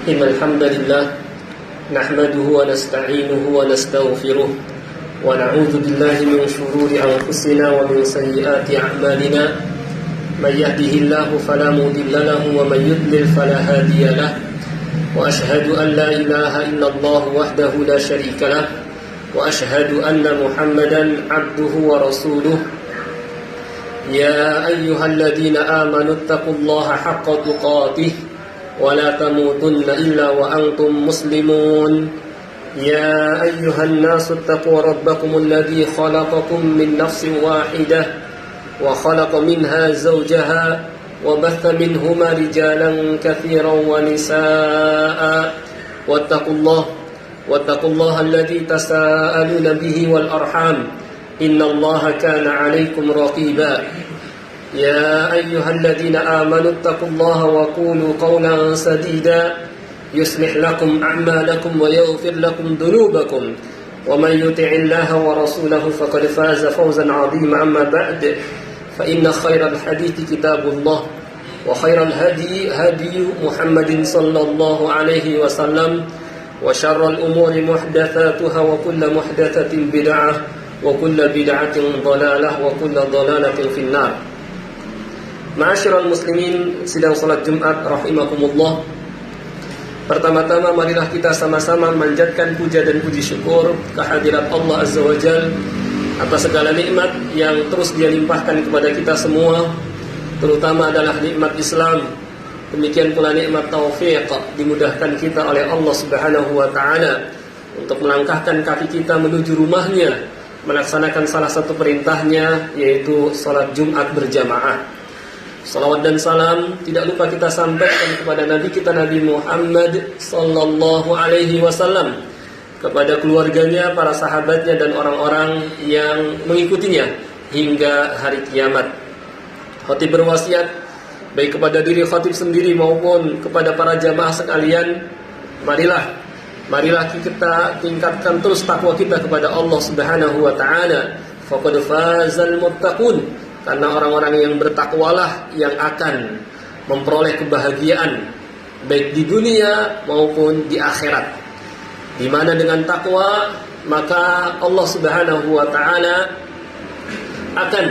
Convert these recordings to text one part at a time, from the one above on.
إن الحمد لله نحمده ونستعينه ونستغفره ونعوذ بالله من شرور أنفسنا ومن سيئات أعمالنا من يهده الله فلا مضل له ومن يضلل فلا هادي له وأشهد أن لا إله إلا الله وحده لا شريك له وأشهد أن محمدا عبده ورسوله يا أيها الذين آمنوا اتقوا الله حق تقاته ولا تموتن إلا وأنتم مسلمون يا أيها الناس اتقوا ربكم الذي خلقكم من نفس واحدة وخلق منها زوجها وبث منهما رجالا كثيرا ونساء واتقوا الله الذي تساءلون به والأرحام إن الله كان عليكم رقيبا يا أيها الذين آمنوا اتقوا الله وقولوا قولا سديدا يصلح لكم أعمالكم ويغفر لكم ذنوبكم ومن يطع الله ورسوله فقد فاز فوزا عظيما أما بعد فإن خير الحديث كتاب الله وخير الهدي هدي محمد صلى الله عليه وسلم وشر الأمور محدثاتها وكل محدثة بدعة وكل بدعة ضلالة وكل ضلالة في النار. Ma'asyiral muslimin sidang salat Jumat rahimakumullah. Pertama-tama marilah kita sama-sama manjatkan puja dan puji syukur kehadirat Allah Azza wa Jalla atas segala nikmat yang terus Dia limpahkan kepada kita semua, terutama adalah nikmat Islam. Demikian pula nikmat taufik, dimudahkan kita oleh Allah Subhanahu wa taala untuk melangkahkan kaki kita menuju rumahnya, melaksanakan salah satu perintahnya, yaitu salat Jumat berjamaah. Salawat dan salam tidak lupa kita sampaikan kepada Nabi kita Nabi Muhammad sallallahu alaihi wasallam, kepada keluarganya, para sahabatnya dan orang-orang yang mengikutinya hingga hari kiamat. Khatib berwasiat baik kepada diri khatib sendiri maupun kepada para jamaah sekalian, marilah kita tingkatkan terus takwa kita kepada Allah Subhanahu wa taala. Faqad fazal muttaqun, karena orang-orang yang bertakwalah yang akan memperoleh kebahagiaan baik di dunia maupun di akhirat. Di mana dengan takwa maka Allah Subhanahu wa taala akan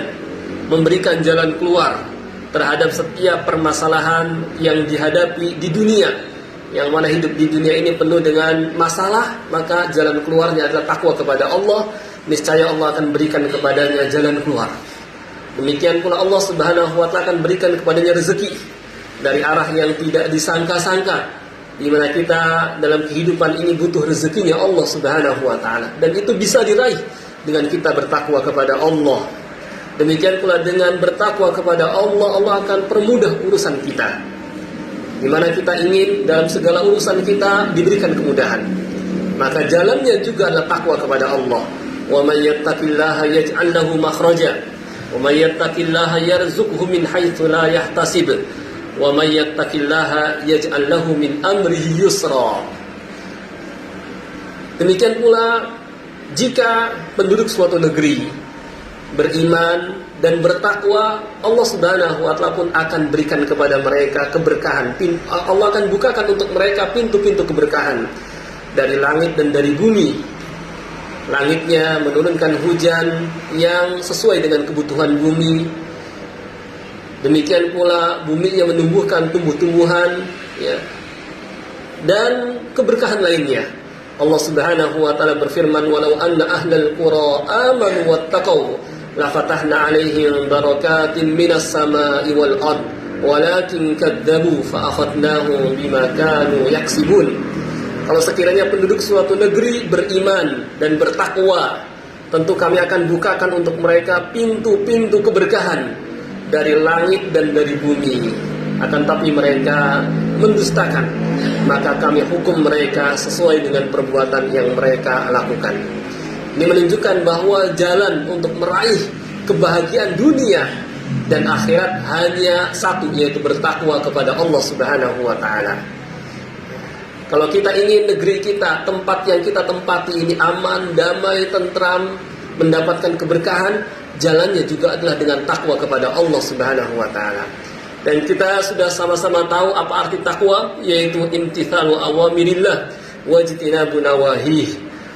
memberikan jalan keluar terhadap setiap permasalahan yang dihadapi di dunia. Yang mana hidup di dunia ini penuh dengan masalah, maka jalan keluarnya adalah takwa kepada Allah. Niscaya Allah akan berikan kepadanya jalan keluar. Demikian pula Allah Subhanahu wa taala akan berikan kepadanya rezeki dari arah yang tidak disangka-sangka, di mana kita dalam kehidupan ini butuh rezekinya Allah Subhanahu wa taala, dan itu bisa diraih dengan kita bertakwa kepada Allah. Demikian pula dengan bertakwa kepada Allah, Allah akan permudah urusan kita. Di mana kita ingin dalam segala urusan kita diberikan kemudahan, maka jalannya juga adalah takwa kepada Allah. Wa may yattaqillaha yaj'al lahu makhraja wa may yattaqillaha yarzuqhu min haitsu la yahtasib wa may yattaqillaha yaj'al lahu min amrihi yusra. Demikian pula jika penduduk suatu negeri beriman dan bertakwa, Allah Subhanahu wa taala pun akan berikan kepada mereka keberkahan. Allah akan bukakan untuk mereka pintu-pintu keberkahan dari langit dan dari bumi. Langitnya menurunkan hujan yang sesuai dengan kebutuhan bumi. Demikian pula buminya menumbuhkan tumbuh-tumbuhan, ya, dan keberkahan lainnya. Allah Subhanahu wa taala berfirman, "Walau anna ahlal qura amanu wattaqau la fatahna 'alaihim barakatin minas sama'i wal ard walakin kadzdzabu fa akhadnahum bima kanu yaksibun." Kalau sekiranya penduduk suatu negeri beriman dan bertakwa, tentu kami akan bukakan untuk mereka pintu-pintu keberkahan dari langit dan dari bumi. Akan tapi mereka mendustakan, maka kami hukum mereka sesuai dengan perbuatan yang mereka lakukan. Ini menunjukkan bahwa jalan untuk meraih kebahagiaan dunia dan akhirat hanya satu, yaitu bertakwa kepada Allah Subhanahu wa taala. Kalau kita ingin negeri kita, tempat yang kita tempati ini aman, damai, tentram, mendapatkan keberkahan, jalannya juga adalah dengan takwa kepada Allah Subhanahu wa taala. Dan kita sudah sama-sama tahu apa arti takwa, yaitu imtithalu awamirillah wajtinabu nawahih,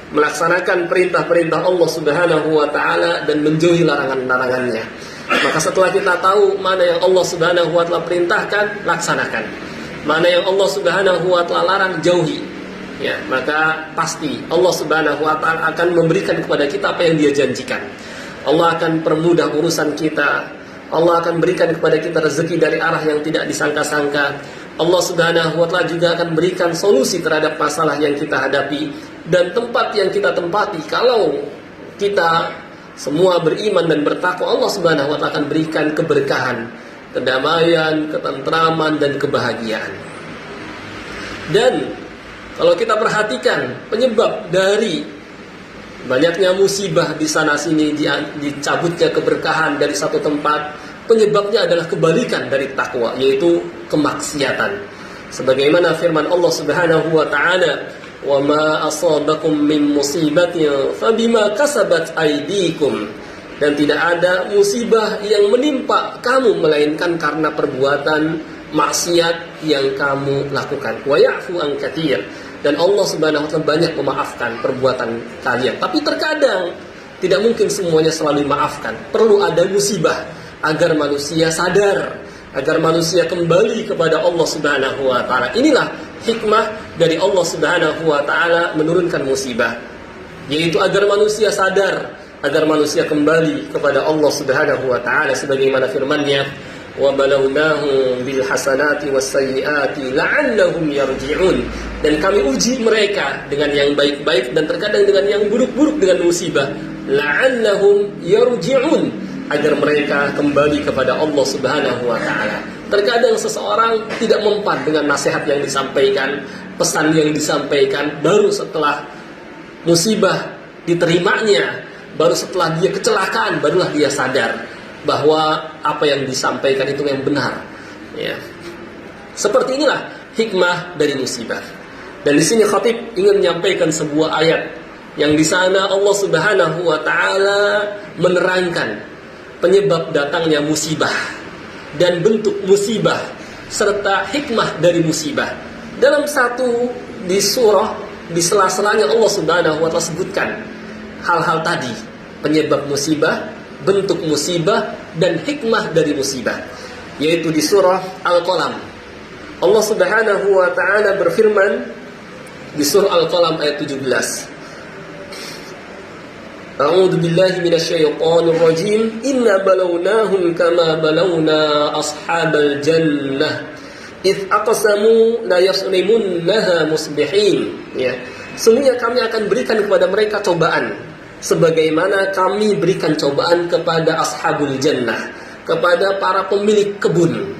melaksanakan perintah-perintah Allah Subhanahu wa taala dan menjauhi larangan-larangannya. Maka setelah kita tahu mana yang Allah Subhanahu wa taala perintahkan, laksanakan. Mana yang Allah Subhanahu wa taala larang, jauhi. Ya, maka pasti Allah Subhanahu wa taala akan memberikan kepada kita apa yang Dia janjikan. Allah akan permudah urusan kita. Allah akan berikan kepada kita rezeki dari arah yang tidak disangka-sangka. Allah Subhanahu wa taala juga akan berikan solusi terhadap masalah yang kita hadapi dan tempat yang kita tempati. Kalau kita semua beriman dan bertakwa, Allah Subhanahu wa taala akan berikan keberkahan, kedamaian, ketentraman dan kebahagiaan. Dan kalau kita perhatikan penyebab dari banyaknya musibah di sana sini, dicabutnya keberkahan dari satu tempat, penyebabnya adalah kebalikan dari takwa, yaitu kemaksiatan. Sebagaimana firman Allah Subhanahu wa taala, "Wa ma asabakum min musibatin fabima kasabat aydikum." Dan tidak ada musibah yang menimpa kamu melainkan karena perbuatan maksiat yang kamu lakukan. Wa ya'fu an katsir. Dan Allah Subhanahu wa taala banyak memaafkan perbuatan kalian. Tapi terkadang tidak mungkin semuanya selalu dimaafkan. Perlu ada musibah agar manusia sadar, agar manusia kembali kepada Allah Subhanahu wa taala. Inilah hikmah dari Allah Subhanahu wa taala menurunkan musibah, yaitu agar manusia sadar, agar manusia kembali kepada Allah Subhanahu wa taala, sebagaimana firman-Nya, "Wa balawnahum bil hasanati was sayyiati la'allahum yarji'un." Dan kami uji mereka dengan yang baik-baik dan terkadang dengan yang buruk-buruk dengan musibah. La'allahum yarji'un, agar mereka kembali kepada Allah Subhanahu wa taala. Terkadang seseorang tidak mempan dengan nasihat yang disampaikan, pesan yang disampaikan, baru setelah musibah diterimanya, baru setelah dia kecelakaan, barulah dia sadar bahwa apa yang disampaikan itu yang benar. Ya. Seperti inilah hikmah dari musibah. Dan di sini khatib ingin menyampaikan sebuah ayat yang di sana Allah Subhanahu wa taala menerangkan penyebab datangnya musibah dan bentuk musibah serta hikmah dari musibah. Dalam satu di surah, di sela-selanya Allah Subhanahu wa taala sebutkan hal-hal tadi, penyebab musibah, bentuk musibah dan hikmah dari musibah, yaitu di surah Al-Qalam. Allah Subhanahu wa taala berfirman di surah Al-Qalam ayat 17. A'udzu billahi minasyaitonir rajim. Inna balawnahum kama balawna ashabal jannah id aqsamu la yasrimunnaha musbihin. Ya. Sungguhnya kami akan berikan kepada mereka cobaan sebagaimana kami berikan cobaan kepada ashabul jannah, kepada para pemilik kebun.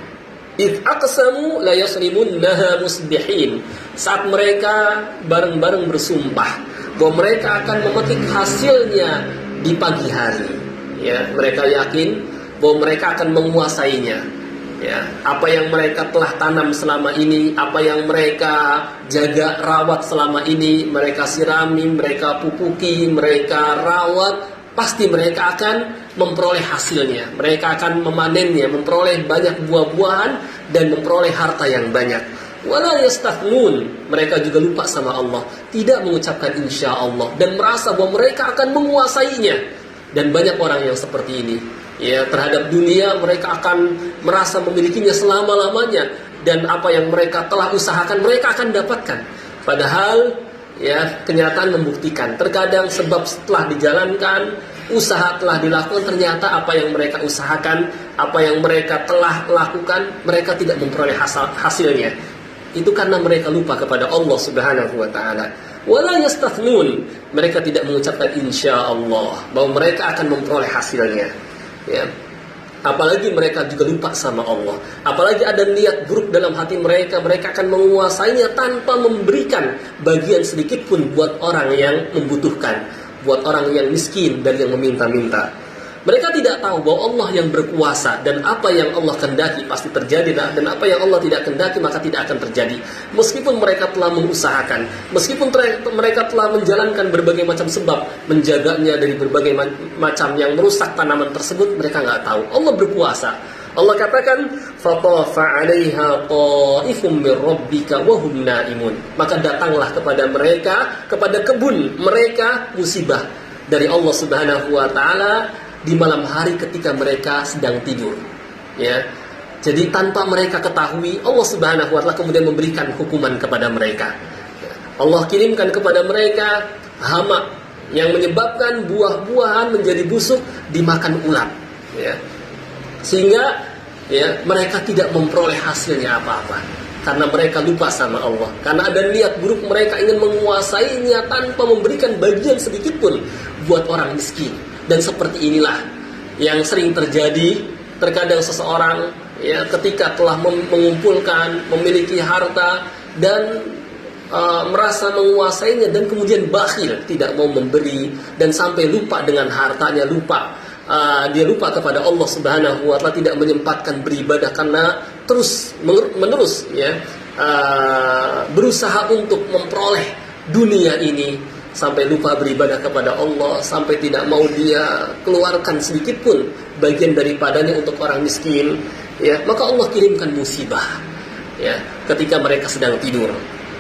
Id aqsamu la yasrimunnaha musbihin, saat mereka bareng-bareng bersumpah bahwa mereka akan memetik hasilnya di pagi hari. Ya, mereka yakin bahwa mereka akan menguasainya. Ya, apa yang mereka telah tanam selama ini, apa yang mereka jaga rawat selama ini, mereka sirami, mereka pupuki, mereka rawat, pasti mereka akan memperoleh hasilnya. Mereka akan memanennya, memperoleh banyak buah-buahan dan memperoleh harta yang banyak. Wala yastathnun, mereka juga lupa sama Allah, tidak mengucapkan insya Allah dan merasa bahwa mereka akan menguasainya. Dan banyak orang yang seperti ini. Ya, terhadap dunia mereka akan merasa memilikinya selama-lamanya, dan apa yang mereka telah usahakan mereka akan dapatkan. Padahal ya, kenyataan membuktikan terkadang sebab setelah dijalankan, usaha telah dilakukan, ternyata apa yang mereka usahakan, apa yang mereka telah lakukan, mereka tidak memperoleh hasilnya. Itu karena mereka lupa kepada Allah Subhanahu wa taala. Wala yastathnun, mereka tidak mengucapkan insya Allah bahwa mereka akan memperoleh hasilnya. Ya. Apalagi mereka juga lupa sama Allah. Apalagi ada niat buruk dalam hati mereka, mereka akan menguasainya tanpa memberikan bagian sedikit pun buat orang yang membutuhkan, buat orang yang miskin dan yang meminta-minta. Mereka tidak tahu bahwa Allah yang berkuasa, dan apa yang Allah kehendaki pasti terjadi, dan apa yang Allah tidak kehendaki maka tidak akan terjadi. Meskipun mereka telah mengusahakan, meskipun mereka telah menjalankan berbagai macam sebab, menjaganya dari berbagai macam yang merusak tanaman tersebut, mereka nggak tahu. Allah berkuasa, Allah katakan fatafa 'alaiha ta'ifum min rabbika wa hum naimun. Maka datanglah kepada mereka, kepada kebun mereka musibah dari Allah Subhanahu wa taala di malam hari ketika mereka sedang tidur. Ya. Jadi tanpa mereka ketahui, Allah Subhanahu wa taala kemudian memberikan hukuman kepada mereka. Allah kirimkan kepada mereka hama yang menyebabkan buah-buahan menjadi busuk dimakan ulat. Ya. Sehingga ya, mereka tidak memperoleh hasilnya apa-apa karena mereka lupa sama Allah, karena ada niat buruk mereka ingin menguasainya tanpa memberikan bagian sedikit pun buat orang miskin. Dan seperti inilah yang sering terjadi. Terkadang seseorang ya, ketika telah mengumpulkan, memiliki harta dan merasa menguasainya dan kemudian bakhil, tidak mau memberi dan sampai lupa dengan hartanya, dia lupa kepada Allah Subhanahu wa taala, tidak menyempatkan beribadah karena terus menerus ya, berusaha untuk memperoleh dunia ini, sampai lupa beribadah kepada Allah, sampai tidak mau dia keluarkan sedikit pun bagian daripadanya untuk orang miskin ya, maka Allah kirimkan musibah ya ketika mereka sedang tidur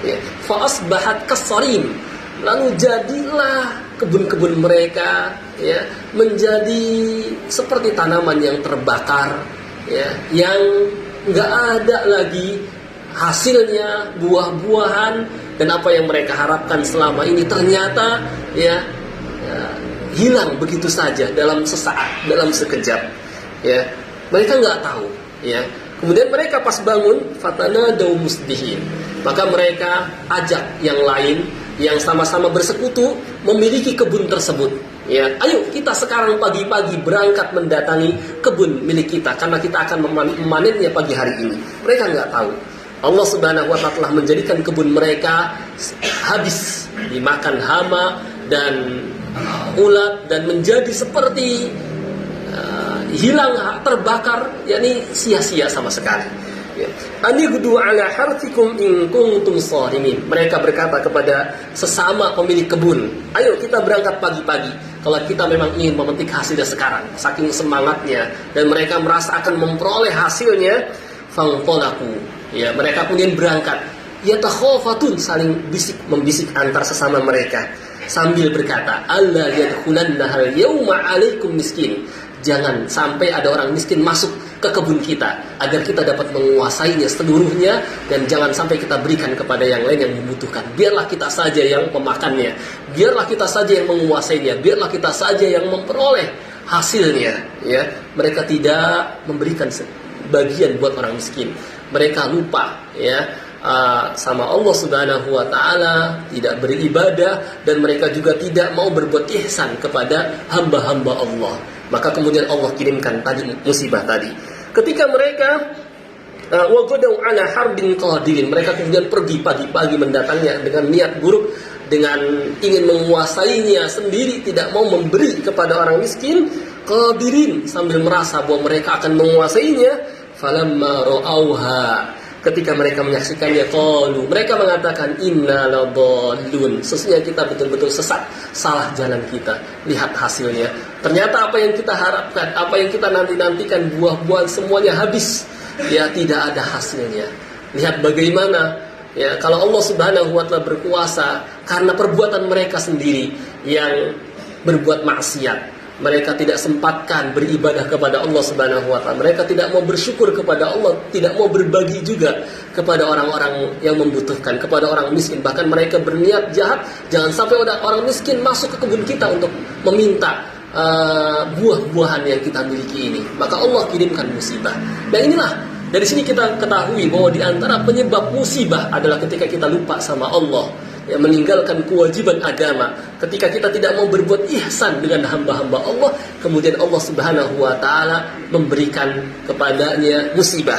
ya. Fa asbahat kasarim, lalu jadilah kebun-kebun mereka ya menjadi seperti tanaman yang terbakar ya, yang nggak ada lagi hasilnya, buah-buahan, dan apa yang mereka harapkan selama ini ternyata ya, hilang begitu saja dalam sesaat, dalam sekejap ya. Mereka nggak tahu ya. Kemudian mereka pas bangun fatanadaw musbihin, maka mereka ajak yang lain yang sama-sama bersekutu memiliki kebun tersebut ya, ayo kita sekarang pagi-pagi berangkat mendatangi kebun milik kita karena kita akan memanennya pagi hari ini. Mereka nggak tahu Allah Subhanahu wa taala telah menjadikan kebun mereka habis dimakan hama dan ulat dan menjadi seperti hilang, terbakar, yakni sia-sia sama sekali. Anigdu ala hartikum in kuntum sharimin. Mereka berkata kepada sesama pemilik kebun, ayo kita berangkat pagi-pagi kalau kita memang ingin memetik hasilnya sekarang. Saking semangatnya dan mereka merasa akan memperoleh hasilnya, fangtalaku ya, mereka kemudian berangkat yatakhafatun, saling membisik antar sesama mereka sambil berkata, alla yadkhulanna hal yauma alaikum miskin, jangan sampai ada orang miskin masuk ke kebun kita agar kita dapat menguasainya seluruhnya, dan jangan sampai kita berikan kepada yang lain yang membutuhkan. Biarlah kita saja yang pemakannya, biarlah kita saja yang menguasainya, biarlah kita saja yang memperoleh hasilnya ya. Mereka tidak memberikan bagian buat orang miskin. Mereka lupa ya sama Allah Subhanahu wa taala, tidak beribadah, dan mereka juga tidak mau berbuat ihsan kepada hamba-hamba Allah. Maka kemudian Allah kirimkan tadi musibah tadi. Ketika mereka waqadu ala harbin qadirin, mereka kemudian pergi pagi-pagi mendatangnya dengan niat buruk, dengan ingin menguasainya sendiri, tidak mau memberi kepada orang miskin, qadirin, sambil merasa bahwa mereka akan menguasainya. Falamma ra'auha, ketika mereka menyaksikannya, qalu, mereka mengatakan, inna ladallun, sesungguhnya kita betul-betul sesat, salah jalan kita. Lihat hasilnya, ternyata apa yang kita harapkan, apa yang kita nanti-nantikan, buah-buahan semuanya habis ya, tidak ada hasilnya. Lihat bagaimana ya, kalau Allah Subhanahu wa taala berkuasa karena perbuatan mereka sendiri yang berbuat maksiat, mereka tidak sempatkan beribadah kepada Allah Subhanahu wa taala. Mereka tidak mau bersyukur kepada Allah, tidak mau berbagi juga kepada orang-orang yang membutuhkan, kepada orang miskin. Bahkan mereka berniat jahat, jangan sampai ada orang miskin masuk ke kebun kita untuk meminta buah-buahan yang kita miliki ini. Maka Allah kirimkan musibah. Dan inilah, dari sini kita ketahui bahwa di antara penyebab musibah adalah ketika kita lupa sama Allah, yang meninggalkan kewajiban agama. Ketika kita tidak mau berbuat ihsan dengan hamba-hamba Allah, kemudian Allah Subhanahu wa taala memberikan kepadanya musibah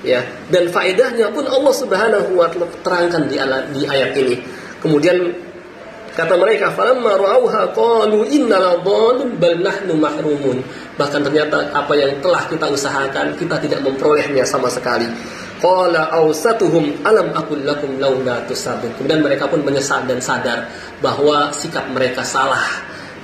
ya. Dan faedahnya pun Allah Subhanahu wa taala terangkan di ayat ini. Kemudian kata mereka, falamma ra'auha qalu inna ladallun bal nahnu mahrumun. Bahkan ternyata apa yang telah kita usahakan, kita tidak memperolehnya sama sekali. Qala awsatuhum alam aqul lakum laula tusabun. Kemudian mereka pun menyesal dan sadar bahwa sikap mereka salah.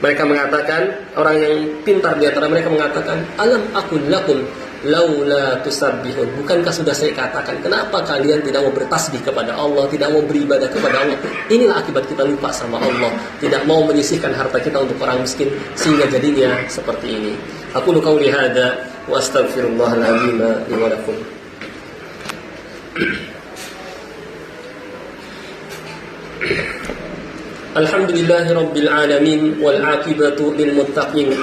Mereka mengatakan, orang yang pintar di antara mereka mengatakan, alam aqul lakum, laula tusabbihun. Bukankah sudah saya katakan, kenapa kalian tidak mau bertasbih kepada Allah, tidak mau beribadah kepada Allah? Inilah akibat kita lupa sama Allah, tidak mau menyisihkan harta kita untuk orang miskin, sehingga jadinya seperti ini. Aku qauli hadza wa astaghfirullahal azim li wa lakum. Alhamdulillahi rabbil alamin wal 'aqibatu lil muttaqin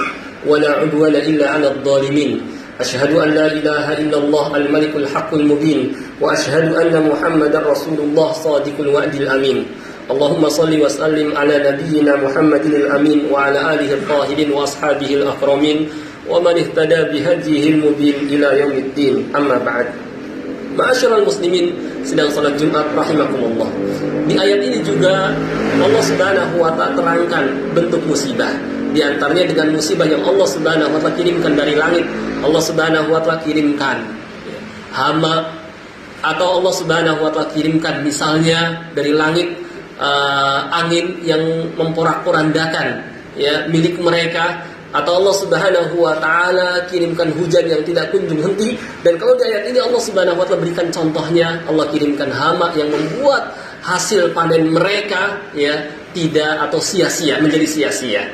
wa la 'udwana illa 'alal zalimin. Asyhadu an la ilaha illallah al-malikul haqqul mubin wa asyhadu anna Muhammadar Rasulullah shadiqul wa'dil amin. Allahumma shalli wa sallim ala nabiyyina Muhammadin al-amin wa ala alihi al-tahirin wa ashabihi al-akramin wa man ihtada bihadyihi al-mubin ila yaumiddin. Amma ba'd. Ma'asyiral muslimin, sedang salat Jumat rahimakumullah. Di ayat ini juga Allah Subhanahu wa taala terangkan bentuk musibah. Di antaranya dengan musibah yang Allah Subhanahu wa taala kirimkan dari langit. Allah Subhanahu wa taala kirimkan hama, atau Allah Subhanahu wa taala kirimkan misalnya dari langit angin yang memporak-porandakan ya milik mereka, atau Allah Subhanahu wa taala kirimkan hujan yang tidak kunjung henti. Dan kalau di ayat ini Allah Subhanahu wa taala berikan contohnya, Allah kirimkan hama yang membuat hasil panen mereka ya tidak atau sia-sia, menjadi sia-sia.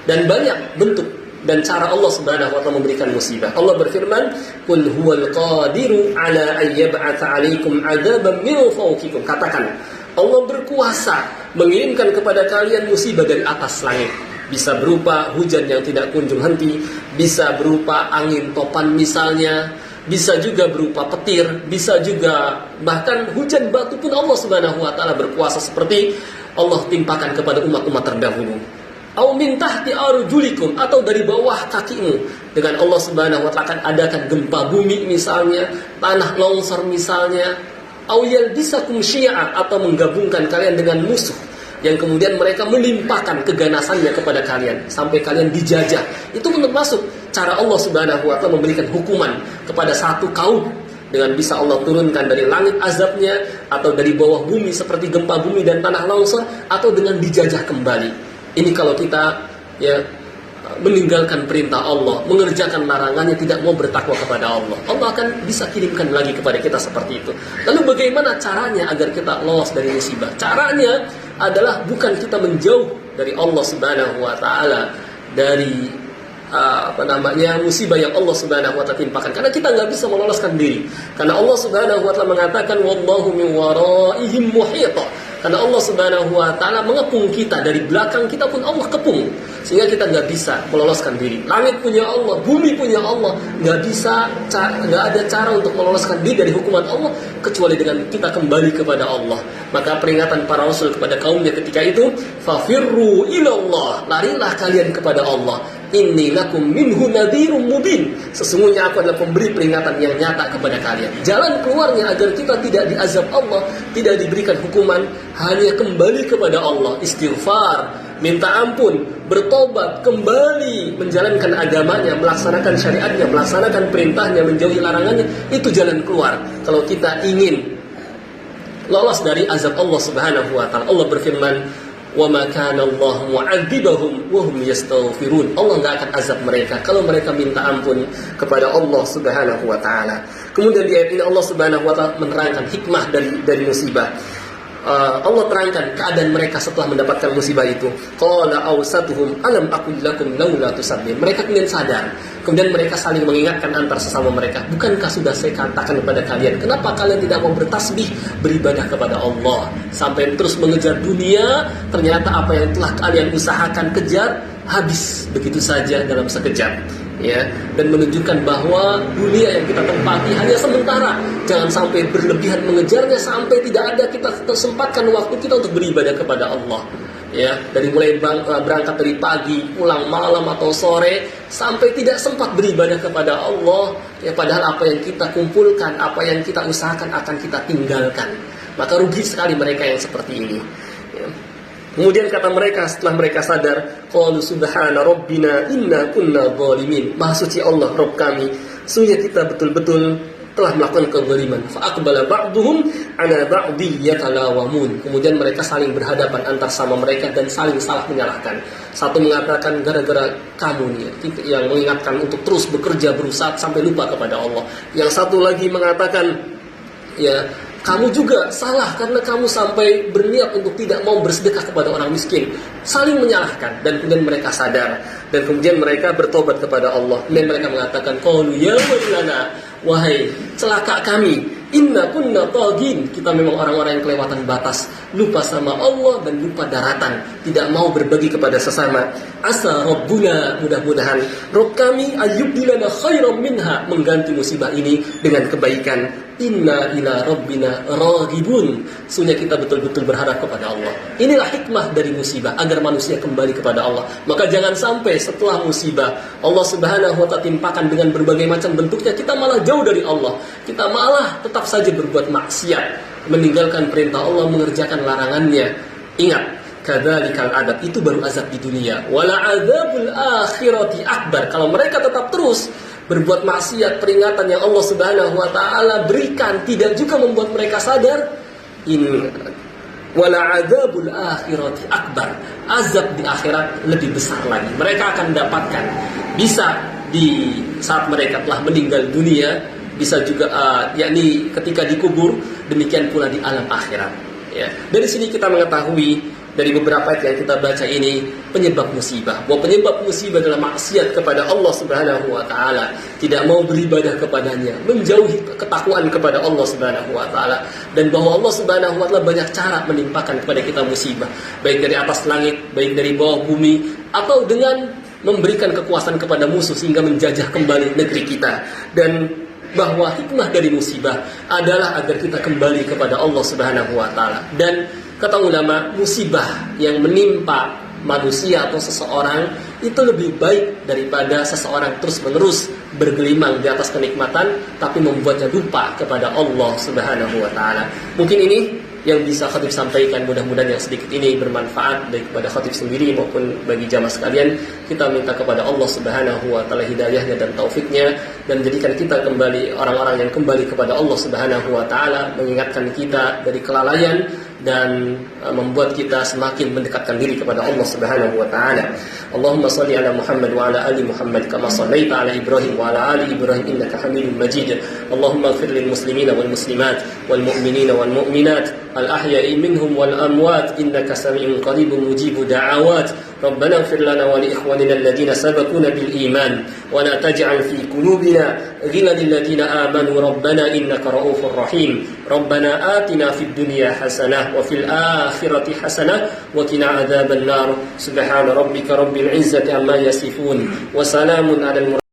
Dan banyak bentuk dan cara Allah Subhanahu wa taala memberikan musibah. Allah berfirman, "Qul huwal qadiru ala an yab'atsa 'alaikum 'adzaban min fawqikum." Katakan, Allah berkuasa mengirimkan kepada kalian musibah dari atas langit. Bisa berupa hujan yang tidak kunjung henti, bisa berupa angin topan misalnya, bisa juga berupa petir, bisa juga bahkan hujan batu pun Allah Subhanahu wa taala berkuasa, seperti Allah timpakan kepada umat-umat terdahulu. Au min tahti arjulikum, atau dari bawah kakimu. Dengan Allah Subhanahu wa taala akan adakan gempa bumi misalnya, tanah longsor misalnya. Au yalbisakum syi'a, atau menggabungkan kalian dengan musuh yang kemudian mereka melimpahkan keganasannya kepada kalian sampai kalian dijajah. Itu termasuk cara Allah Subhanahu wa taala memberikan hukuman kepada satu kaum, dengan bisa Allah turunkan dari langit azabnya, atau dari bawah bumi seperti gempa bumi dan tanah longsor, atau dengan dijajah kembali. Ini kalau kita ya meninggalkan perintah Allah, mengerjakan larangannya, tidak mau bertakwa kepada Allah, Allah akan bisa kirimkan lagi kepada kita seperti itu. Lalu bagaimana caranya agar kita lolos dari musibah? Caranya adalah bukan kita menjauh dari Allah Subhanahu wa taala, dari musibah yang Allah Subhanahu wa taala timpakan, karena kita nggak bisa meloloskan diri. Karena Allah Subhanahu wa taala mengatakan wallahu min waraihim muhit. Karena Allah Subhanahu wa taala mengepung kita, dari belakang kita pun Allah kepung, sehingga kita nggak bisa meloloskan diri. Langit punya Allah, bumi punya Allah, nggak ada cara untuk meloloskan diri dari hukuman Allah kecuali dengan kita kembali kepada Allah. Maka peringatan para rasul kepada kaumnya ketika itu, fafirru ilallah, larilah kalian kepada Allah. Inni lakum minhu nadhirum mubin. Sesungguhnya aku adalah pemberi peringatan yang nyata kepada kalian. Jalan keluarnya agar kita tidak diazab Allah, tidak diberikan hukuman, hanya kembali kepada Allah, istighfar, minta ampun, bertobat, kembali menjalankan agamanya, melaksanakan syariatnya, melaksanakan perintahnya, menjauhi larangannya. Itu jalan keluar kalau kita ingin lolos dari azab Allah Subhanahu wa taala. Allah berfirman, wa ma kana Allah mu'adzibahum wa hum yastaghfirun. Allah enggak akan azab mereka kalau mereka minta ampun kepada Allah Subhanahu wa taala. Kemudian di ayat ini Allah Subhanahu wa taala menerangkan hikmah dari musibah. Allah terangkan keadaan mereka setelah mendapatkan musibah itu. Qala awsatuhum alam aqul lakum laula tusabbih. Mereka kemudian sadar. Kemudian mereka saling mengingatkan antar sesama mereka. Bukankah sudah saya katakan kepada kalian, kenapa kalian tidak mau bertasbih, beribadah kepada Allah, sampai terus mengejar dunia? Ternyata apa yang telah kalian usahakan kejar habis begitu saja dalam sekejap. Ya, dan menunjukkan bahwa dunia yang kita tempati hanya sementara. Jangan sampai berlebihan mengejarnya sampai tidak ada kita tersempatkan waktu kita untuk beribadah kepada Allah. Ya, dari mulai berangkat dari pagi, pulang malam atau sore, sampai tidak sempat beribadah kepada Allah. Ya, padahal apa yang kita kumpulkan, apa yang kita usahakan akan kita tinggalkan. Maka rugi sekali mereka yang seperti ini. Ya. Kemudian kata mereka setelah mereka sadar, qalu subhana rabbina inna kunna zalimin. Maha suci Allah Rabb kami, sungguh kita betul-betul telah melakukan kezaliman. Fa aqbala ba'duhum ala ba'di yatalawamun. Kemudian mereka saling berhadapan antar sama mereka dan saling salah menyalahkan. Satu mengatakan gara-gara kamu nih yang mengingatkan untuk terus bekerja berusaha sampai lupa kepada Allah. Yang satu lagi mengatakan ya kamu juga salah karena kamu sampai berniat untuk tidak mau bersedekah kepada orang miskin. Saling menyalahkan dan kemudian mereka sadar dan kemudian mereka bertobat kepada Allah. Dan mereka mengatakan qalu ya wailana, wahai celaka kami, inna kunna tagin, kita memang orang-orang yang kelewatan batas, lupa sama Allah dan lupa daratan, tidak mau berbagi kepada sesama. Asa rabbuna, mudah-mudahan Rabb kami ayyubdilana khairan minha, mengganti musibah ini dengan kebaikan. Inna ila rabbina raghibun, sungguh kita betul-betul berharap kepada Allah. Inilah hikmah dari musibah, agar manusia kembali kepada Allah. Maka jangan sampai setelah musibah Allah Subhanahu wa ta'ala timpakan dengan berbagai macam bentuknya, kita malah jauh dari Allah, kita malah tetap saja berbuat maksiat, meninggalkan perintah Allah, mengerjakan larangannya. Ingat, kadzalikal adab, itu baru azab di dunia. Wala adzabul akhirati akbar. Kalau mereka tetap terus berbuat maksiat, peringatan yang Allah Subhanahu wa ta'ala berikan tidak juga membuat mereka sadar, wala adzabul akhirati akbar, azab di akhirat lebih besar lagi mereka akan dapatkan, bisa di saat mereka telah meninggal dunia, bisa juga yakni ketika dikubur, demikian pula di alam akhirat ya. Dari sini kita mengetahui dari beberapa ayat yang kita baca ini penyebab musibah, bahwa penyebab musibah adalah maksiat kepada Allah Subhanahu wa ta'ala, tidak mau beribadah kepadanya, menjauhi ketakwaan kepada Allah Subhanahu wa ta'ala, dan bahwa Allah Subhanahu wa ta'ala banyak cara menimpakan kepada kita musibah, baik dari atas langit, baik dari bawah bumi, atau dengan memberikan kekuasaan kepada musuh sehingga menjajah kembali negeri kita. Dan bahwa hikmah dari musibah adalah agar kita kembali kepada Allah Subhanahu wa ta'ala. Dan kata ulama, musibah yang menimpa manusia atau seseorang itu lebih baik daripada seseorang terus-menerus bergelimang di atas kenikmatan tapi membuatnya lupa kepada Allah Subhanahu wa ta'ala. Mungkin ini yang bisa khatib sampaikan, mudah-mudahan yang sedikit ini bermanfaat baik kepada khatib sendiri maupun bagi jamaah sekalian. Kita minta kepada Allah Subhanahu wa ta'ala hidayahnya dan taufiknya, dan jadikan kita kembali orang-orang yang kembali kepada Allah Subhanahu wa ta'ala, mengingatkan kita dari kelalaian dan membuat kita semakin mendekatkan diri kepada Allah Subhanahu wa ta'ala. Allahumma shalli ala Muhammad wa ala ali Muhammad kama shallaita ala Ibrahim wa ala ali Ibrahim innaka Hamidum Majid. Allahumma ighfir lil muslimina wal muslimat wal mu'minina wal mu'minat al ahya'i minhum wal amwat innaka sami'un qaribun mujibud da'awat. ربنا اغفر لنا ولإخواننا الذين سبقونا بالإيمان ولا تجعل في قلوبنا غلا للذين آمنوا ربنا إنك رؤوف رحيم. ربنا آتنا في الدنيا حسنة وفي الآخرة حسنة وقنا عذاب النار. سبحان ربك رب العزة عما يصفون وسلام على المرسلين.